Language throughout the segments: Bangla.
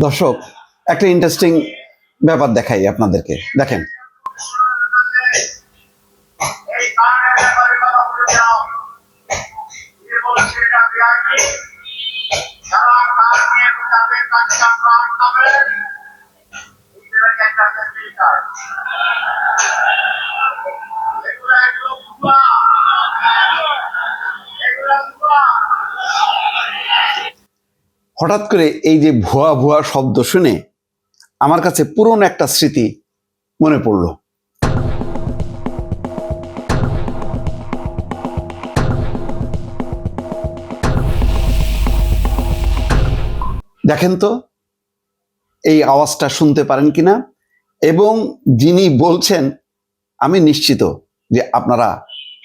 দর্শক, একটা ইন্টারেস্টিং ব্যাপার দেখাই আপনাদেরকে। দেখেন, হঠাৎ করে এই যে ভুয়া ভুয়া শব্দ শুনে আমার কাছে পুরনো একটা স্মৃতি মনে পড়লো। দেখেন তো এই আওয়াজটা শুনতে পারেন কিনা, এবং যিনি বলছেন আমি নিশ্চিত যে আপনারা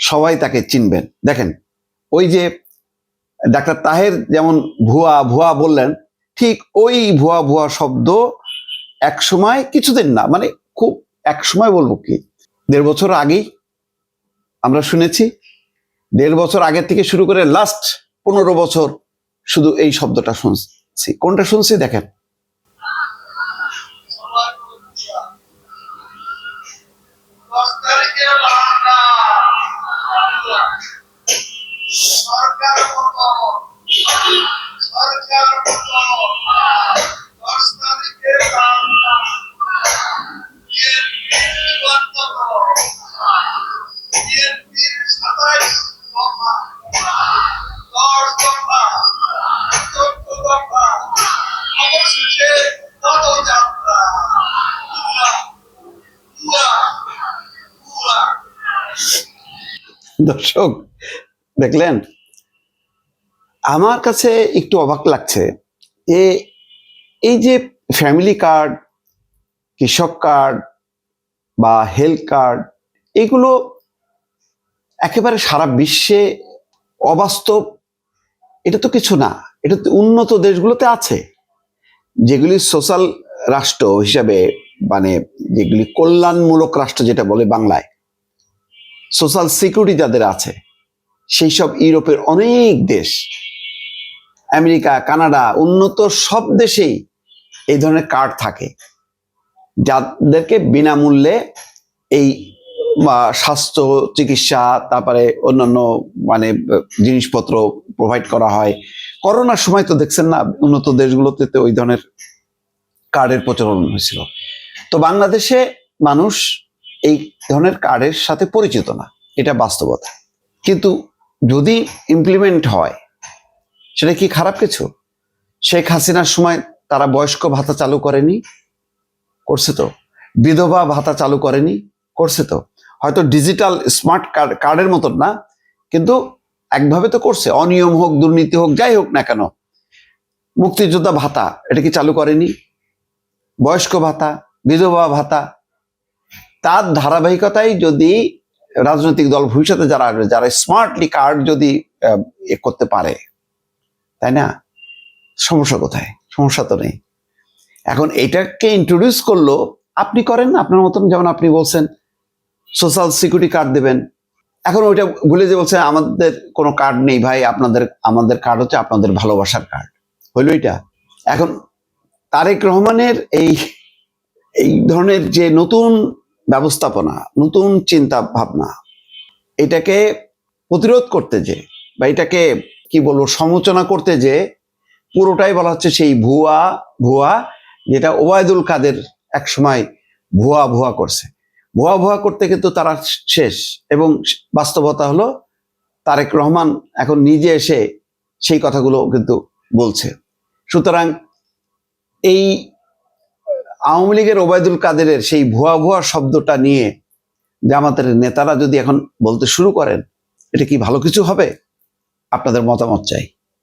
সবাই তাকে চিনবেন। দেখেন, ওই যে ডাক্তার তাহের যেমন ভুয়া ভুয়া বললেন, ঠিক ওই ভুয়া ভুয়া শব্দ এক সময়, কিছুদিন না, মানে খুব এক সময় বলবো কি 1.5 বছর আগেই আমরা শুনেছি। 1.5 বছর আগের থেকে শুরু করে লাস্ট 15 বছর শুধু এই শব্দটা শুনছি। কোনটা শুনছি দেখেন, দর্শক দেখলেন? আমার কাছে একটু অবাক লাগছে যে এই যে ফ্যামিলি কার্ড, কৃষক কার্ড বা হেলথ কার্ড, এগুলো একেবারে সারা বিশ্বে অবাস্তব। এটা তো কিছু না, এটা তো উন্নত দেশগুলোতে আছে, যেগুলি সোশ্যাল রাষ্ট্র হিসাবে, মানে যেগুলি কল্যাণমূলক রাষ্ট্র যেটা বলে বাংলায়, সোশ্যাল সিকিউরিটি যাদের আছে, সেই সব ইউরোপের অনেক দেশ, আমেরিকা, কানাডা, উন্নত সব দেশেই এই ধরনের কার্ড থাকে, যাদেরকে বিনামূল্যে এই স্বাস্থ্য চিকিৎসা, তারপরে অন্যান্য মানে জিনিসপত্র প্রোভাইড করা হয়। করোনার সময় তো দেখছেন না, উন্নত দেশগুলোতে তো ওই ধরনের কার্ডের প্রচলন হয়েছিল। তো বাংলাদেশে মানুষ এই ধরনের কার্ডের সাথে পরিচিত না, এটা বাস্তবতা। কিন্তু যদি ইমপ্লিমেন্ট হয়, সেটা কি খারাপ কিছু? শেখ হাসিনার সময় তারা বয়স্ক ভাতা চালু করেনি, করছে তো। বিধবা ভাতা চালু করেনি, করছে তো। হয়তো ডিজিটাল স্মার্ট কার্ডের মতন না, কিন্তু একভাবে তো করছে। অনিয়ম হোক, দুর্নীতি হোক, যাই হোক না কেন, মুক্তিযোদ্ধা ভাতা এটা কি চালু করেনি? বয়স্ক ভাতা, বিধবা ভাতা, তার ধারাবাহিকতায় যদি রাজনৈতিক দল ভবিষ্যতে যারা আসবে, যারা স্মার্টলি কার্ড যদি করতে পারে, তাই না? সমস্যা কোথায়? সমস্যা তো নেই। এখন এটাকে ইন্ট্রোডিউস করলো, আপনি করেন আপনার মতন, যেমন আপনি বলছেন সোশ্যাল সিকিউরিটি কার্ড দেবেন। এখন ওইটা ভুলে যে বলছে আমাদের কোনো কার্ড নেই ভাই, আমাদের কার্ড হচ্ছে আপনাদের ভালোবাসার কার্ড। হইল এটা। এখন তারেক রহমানের এই ধরনের যে নতুন ব্যবস্থাপনা, নতুন চিন্তা ভাবনা, এটাকে প্রতিরোধ করতে যে, বা এটাকে কি বলবো, সমালোচনা করতে যে পুরোটাই বলা হচ্ছে সেই ভুয়া ভুয়া, যেটা ওবায়দুল কাদের এক সময় ভুয়া ভুয়া করছে। ভুয়া ভুয়া করতে কিন্তু তারা শেষ, এবং বাস্তবতা হলো তারেক রহমান এখন নিজে এসে সেই কথাগুলো কিন্তু বলছে। সুতরাং এই আওয়ামী লীগের ওবায়দুল কাদেরের সেই ভুয়া ভুয়া শব্দটা নিয়ে জামাতের নেতারা যদি এখন বলতে শুরু করেন, এটা কি ভালো কিছু হবে? আপনাদের মতামত চাই।